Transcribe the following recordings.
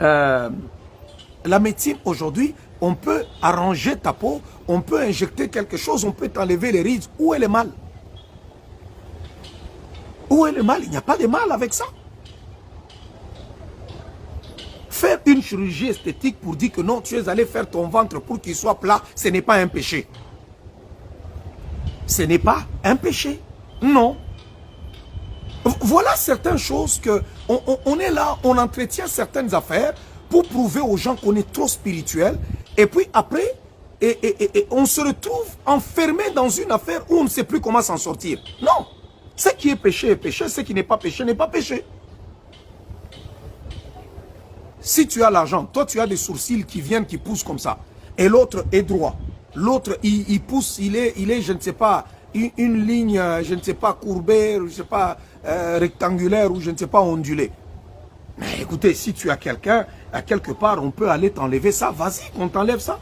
Euh, la médecine aujourd'hui, on peut arranger ta peau, on peut injecter quelque chose, on peut t'enlever les rides. Où est le mal? Où est le mal? Il n'y a pas de mal avec ça. Faire une chirurgie esthétique pour dire que non, tu es allé faire ton ventre pour qu'il soit plat, ce n'est pas un péché. Ce n'est pas un péché. Non. Voilà certaines choses que on est là, on entretient certaines affaires pour prouver aux gens qu'on est trop spirituel. Et puis après, on se retrouve enfermé dans une affaire où on ne sait plus comment s'en sortir. Non. Ce qui est péché est péché, ce qui n'est pas péché n'est pas péché. Si tu as l'argent, toi tu as des sourcils qui viennent, qui poussent comme ça. Et l'autre est droit. L'autre, il pousse, il est, je ne sais pas, une ligne, je ne sais pas, courbée, je ne sais pas, rectangulaire ou je ne sais pas, ondulée. Mais écoutez, si tu as quelqu'un, à quelque part, on peut aller t'enlever ça. Vas-y, qu'on t'enlève ça.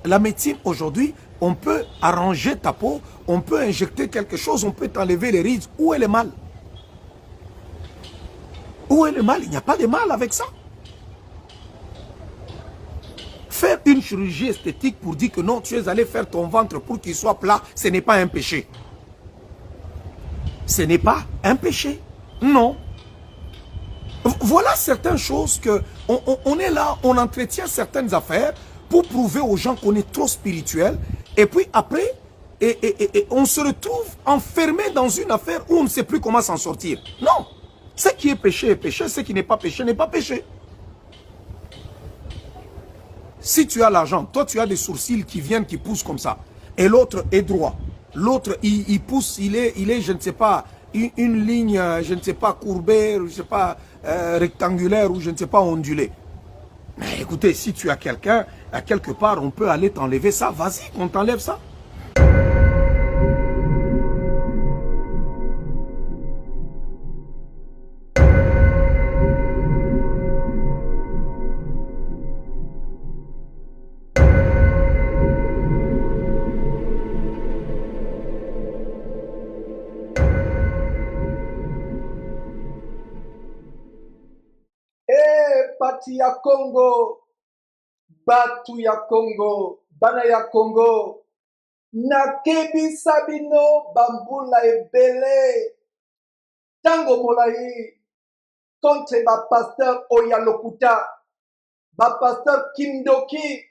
La médecine aujourd'hui, on peut arranger ta peau, on peut injecter quelque chose, on peut t'enlever les rides. Où est le mal? Où est le mal? Il n'y a pas de mal avec ça. Faire une chirurgie esthétique pour dire que non, tu es allé faire ton ventre pour qu'il soit plat, ce n'est pas un péché. Ce n'est pas un péché. Non. Voilà certaines choses que on est là, on entretient certaines affaires pour prouver aux gens qu'on est trop spirituel. Et puis après, on se retrouve enfermé dans une affaire où on ne sait plus comment s'en sortir. Non. Ce qui est péché, ce qui n'est pas péché n'est pas péché. Si tu as l'argent, toi tu as des sourcils qui viennent, qui poussent comme ça. Et l'autre est droit. L'autre, il pousse, il est, je ne sais pas, une ligne, je ne sais pas, courbée, je ne sais pas, rectangulaire ou je ne sais pas, ondulée. Mais écoutez, si tu as quelqu'un, à quelque part, on peut aller t'enlever ça. Vas-y, qu'on t'enlève ça. Pati ya Congo, batu ya Congo, bana ya Congo, nakebisa bino bambula ebele, tango molai, contre pasteur Oya Lokuta, pasteur Kindoki,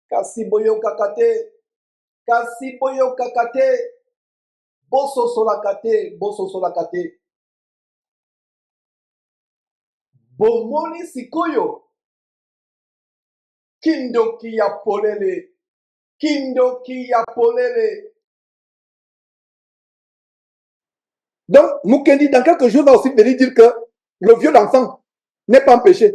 kasi boyo kakate, boso solakate, bomoni sikoyo, Kindoki ya polele. Donc, Mukendi, dans quelques jours, va aussi venir dire que le viol d'enfant n'est pas un péché.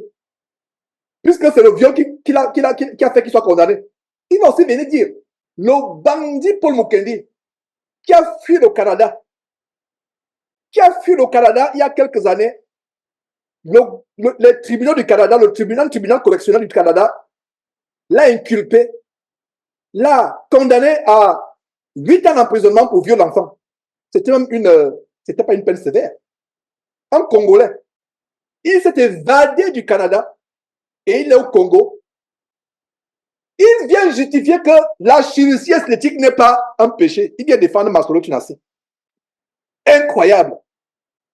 Puisque c'est le viol qui a fait qu'il soit condamné. Il va aussi venir dire, le bandit Paul Mukendi, qui a fui le Canada, il y a quelques années, les tribunaux du Canada, le tribunal correctionnel du Canada, l'a inculpé, l'a condamné à 8 ans d'emprisonnement pour viol d'enfant. C'était même c'était pas une peine sévère. Un Congolais, il s'est évadé du Canada et il est au Congo. Il vient justifier que la chirurgie esthétique n'est pas un péché. Il vient défendre Masolo Tunasi. Incroyable.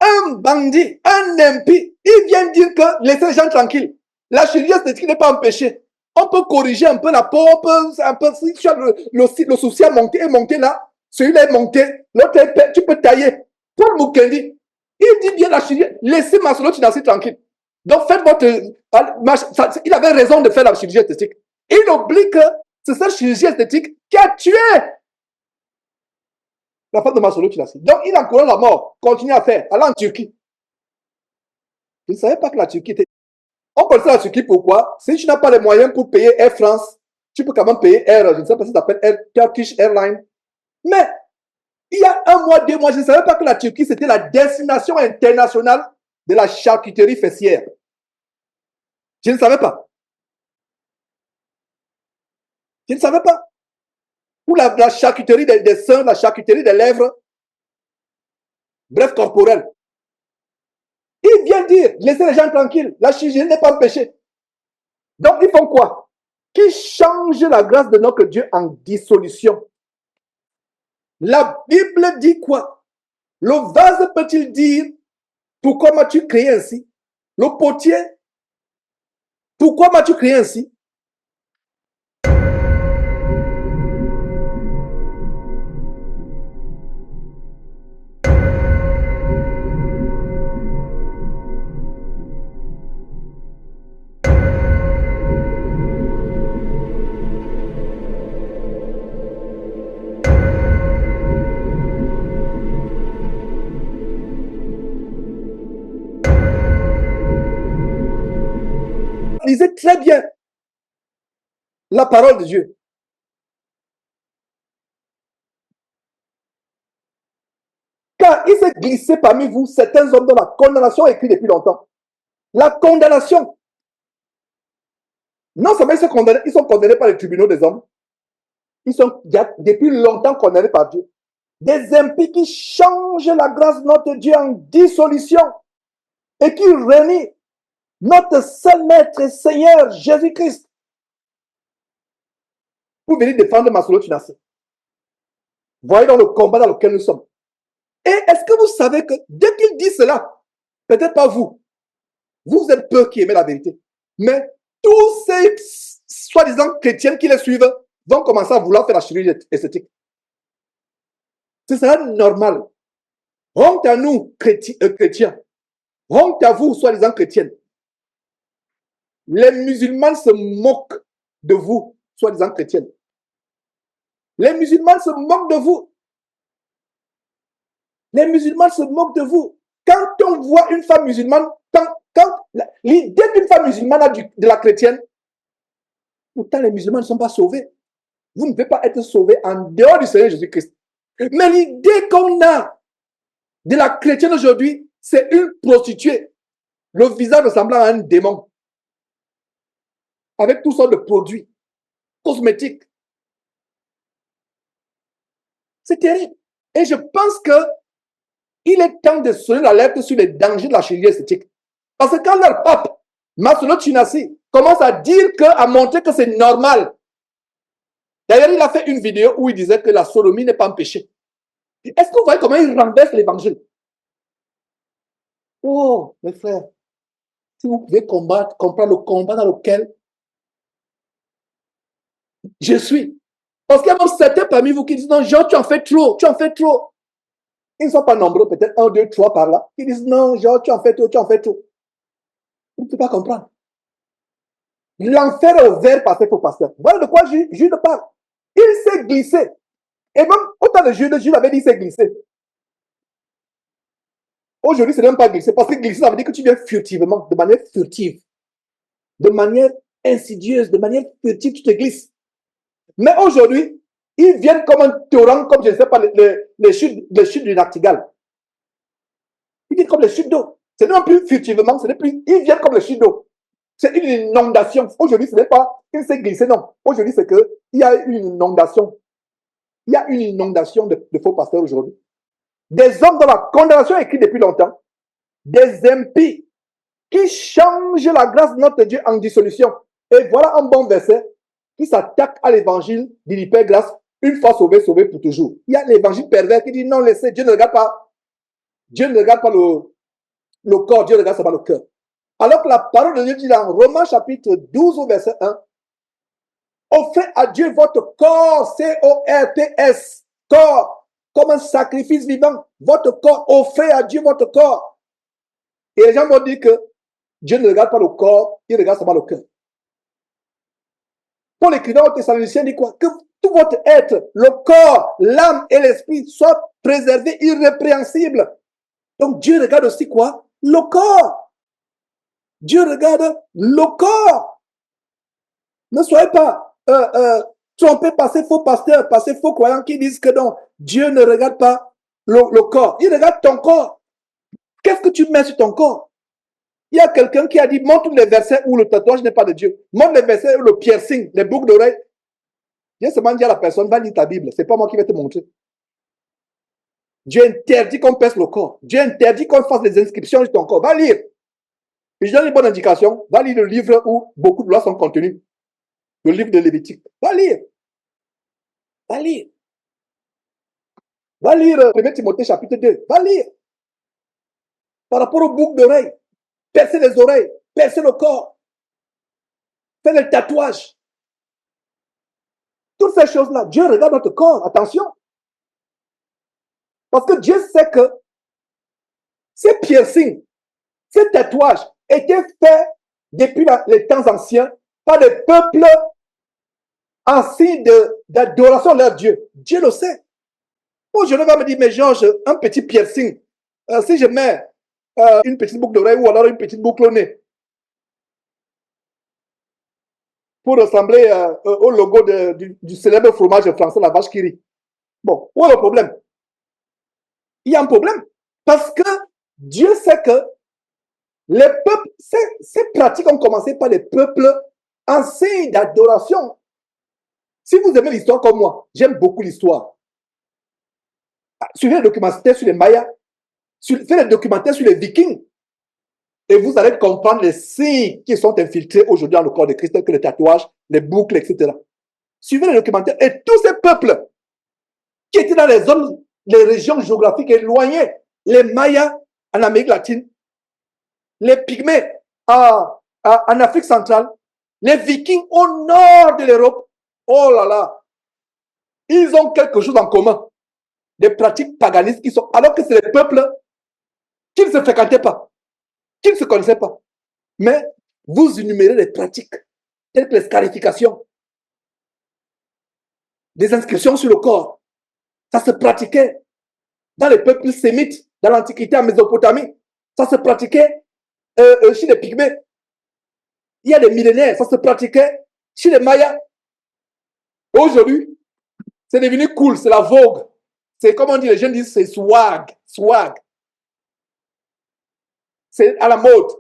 Un bandit, un impie, il vient dire que laissez les gens tranquilles. La chirurgie esthétique n'est pas un péché. On peut corriger un peu la peau, si tu as le souci à monter et monter là, celui-là est monté, l'autre tu peux tailler. Pour Mukendi, il dit bien la chirurgie, laissez Masolo Tunasi tranquille. Donc faites il avait raison de faire la chirurgie esthétique. Il oublie que c'est cette chirurgie esthétique qui a tué la femme de Masolo Tunasi. Donc il encourage la mort, continue à faire, aller en Turquie. Je ne savais pas que la Turquie était... On connaissait la Turquie pourquoi? Si tu n'as pas les moyens pour payer Air France, tu peux quand même payer Air, je ne sais pas si ça s'appelle Turkish Airlines. Mais il y a 1 mois, 2 mois, je ne savais pas que la Turquie, c'était la destination internationale de la charcuterie fessière. Je ne savais pas. Je ne savais pas. Pour la charcuterie des seins, la charcuterie des lèvres. bref, corporelle. Il vient dire, laissez les gens tranquilles, la chirurgie n'est pas un péché. Donc, ils font quoi? Qui change la grâce de notre Dieu en dissolution. La Bible dit quoi? Le vase peut-il dire, pourquoi m'as-tu créé ainsi? Le potier, pourquoi m'as-tu créé ainsi? Lisez très bien la parole de Dieu. Car il s'est glissé parmi vous certains hommes dont la condamnation est écrite depuis longtemps. La condamnation. Non seulement ils sont condamnés par les tribunaux des hommes, ils sont depuis longtemps condamnés par Dieu. Des impies qui changent la grâce de notre Dieu en dissolution et qui renient notre seul maître et Seigneur Jésus-Christ pour venir défendre Masolo Tunasi. Voyez dans le combat dans lequel nous sommes. Et est-ce que vous savez que dès qu'il dit cela, peut-être pas vous, vous êtes peu qui aimez la vérité, mais tous ces soi-disant chrétiens qui les suivent vont commencer à vouloir faire la chirurgie esthétique. Ce sera normal. Honte à nous, chrétiens. Honte à vous, soi-disant chrétiennes. Les musulmans se moquent de vous, soi-disant chrétiennes. Les musulmans se moquent de vous. Les musulmans se moquent de vous. Quand on voit une femme musulmane, quand l'idée d'une femme musulmane a de la chrétienne, pourtant les musulmans ne sont pas sauvés. Vous ne pouvez pas être sauvé en dehors du Seigneur Jésus-Christ. Mais l'idée qu'on a de la chrétienne aujourd'hui, c'est une prostituée. Le visage ressemblant à un démon. Avec toutes sortes de produits cosmétiques. C'est terrible. Et je pense que il est temps de sonner l'alerte sur les dangers de la chirurgie esthétique. Parce que quand leur pape, Masolo Tunasi, commence à dire à montrer que c'est normal. D'ailleurs, il a fait une vidéo où il disait que la sodomie n'est pas un péché. Est-ce que vous voyez comment il renverse l'évangile? Oh, mes frères, si vous pouvez comprendre le combat dans lequel je suis. Parce qu'il y a même certains parmi vous qui disent, non, Jean, tu en fais trop, tu en fais trop. Ils ne sont pas nombreux, peut-être 1, 2, 3 par là. Ils disent, non, Jean, tu en fais trop, tu en fais trop. Vous ne pouvez pas comprendre. L'enfer est ouvert par ces faux pasteurs. Voilà de quoi Jude parle. Il s'est glissé. Et même autant de Jude avait dit qu'il s'est glissé. Aujourd'hui, ce n'est même pas glissé. Parce que glisser, ça veut dire que tu viens furtivement, de manière furtive. De manière insidieuse, de manière furtive, tu te glisses. Mais aujourd'hui, ils viennent comme un torrent, comme je ne sais pas, les chutes du Nachtigal. Ils viennent comme les chutes d'eau. Ce n'est plus furtivement, ce n'est plus. Ils viennent comme les chutes d'eau. C'est une inondation. Aujourd'hui, ce n'est pas qu'il s'est glissé, non. Aujourd'hui, c'est qu'il y a une inondation. Il y a une inondation de faux pasteurs aujourd'hui. Des hommes dont la condamnation est écrite depuis longtemps. Des impies qui changent la grâce de notre Dieu en dissolution. Et voilà un bon verset qui s'attaque à l'évangile de l'hypergrâce. Une fois sauvé, sauvé pour toujours. Il y a l'évangile pervers qui dit non, laissez, Dieu ne regarde pas. Dieu ne regarde pas le corps, Dieu regarde seulement le cœur. Alors que la parole de Dieu dit dans Romains chapitre 12 au verset 1, offrez à Dieu votre corps, C-O-R-T-S, corps, comme un sacrifice vivant. Votre corps, offrez à Dieu votre corps. Et les gens vont dire que Dieu ne regarde pas le corps, il regarde seulement le cœur. Paul écrivant aux Thessaloniciens dit quoi? Que tout votre être, le corps, l'âme et l'esprit soient préservés irrépréhensibles. Donc Dieu regarde aussi quoi? Le corps. Dieu regarde le corps. Ne soyez pas trompés par ces faux pasteurs, par ces faux croyants qui disent que non, Dieu ne regarde pas le corps. Il regarde ton corps. Qu'est-ce que tu mets sur ton corps? Il y a quelqu'un qui a dit, montre les versets où le tatouage n'est pas de Dieu. Montre les versets où le piercing, les boucles d'oreilles. J'ai seulement dit à la personne, va lire ta Bible. C'est pas moi qui vais te montrer. Dieu interdit qu'on pèse le corps. Dieu interdit qu'on fasse des inscriptions sur ton corps. Va lire. Et je donne une bonne indication. Va lire le livre où beaucoup de lois sont contenues. Le livre de Lévitique. Va lire. Va lire. Va lire 1 Timothée chapitre 2. Va lire. Par rapport aux boucles d'oreilles. Percer les oreilles. Percer le corps. Faire des tatouages. Toutes ces choses-là. Dieu regarde notre corps. Attention. Parce que Dieu sait que ces piercings, ces tatouages étaient faits depuis les temps anciens par des peuples en signe d'adoration à leur Dieu. Dieu le sait. Aujourd'hui, on va me dire, mais Georges, un petit piercing, si je mets une petite boucle d'oreille ou alors une petite boucle au nez, pour ressembler au logo du célèbre fromage français, la vache qui rit. Bon, où est le problème? Il y a un problème. Parce que Dieu sait que les peuples, ces pratiques ont commencé par les peuples en signe d'adoration. Si vous aimez l'histoire comme moi, j'aime beaucoup l'histoire. Suivez les documentaires sur les Mayas, faites les documentaires sur les Vikings, et vous allez comprendre les signes qui sont infiltrés aujourd'hui dans le corps de Christ, tels que les tatouages, les boucles, etc. Suivez les documentaires et tous ces peuples qui étaient dans les zones, les régions géographiques éloignées, les Mayas en Amérique latine, les Pygmées en Afrique centrale, les Vikings au nord de l'Europe. Oh là là, ils ont quelque chose en commun. Des pratiques paganistes qui sont, alors que c'est des peuples qui ne se fréquentaient pas, qui ne se connaissaient pas. Mais vous énumérez les pratiques, telles que les scarifications, des inscriptions sur le corps. Ça se pratiquait dans les peuples sémites, dans l'Antiquité en Mésopotamie. Ça se pratiquait chez les Pygmées. Il y a des millénaires, ça se pratiquait chez les Mayas. Aujourd'hui, c'est devenu cool, c'est la vogue. C'est comme on dit, les jeunes disent, c'est swag, swag. C'est à la mode.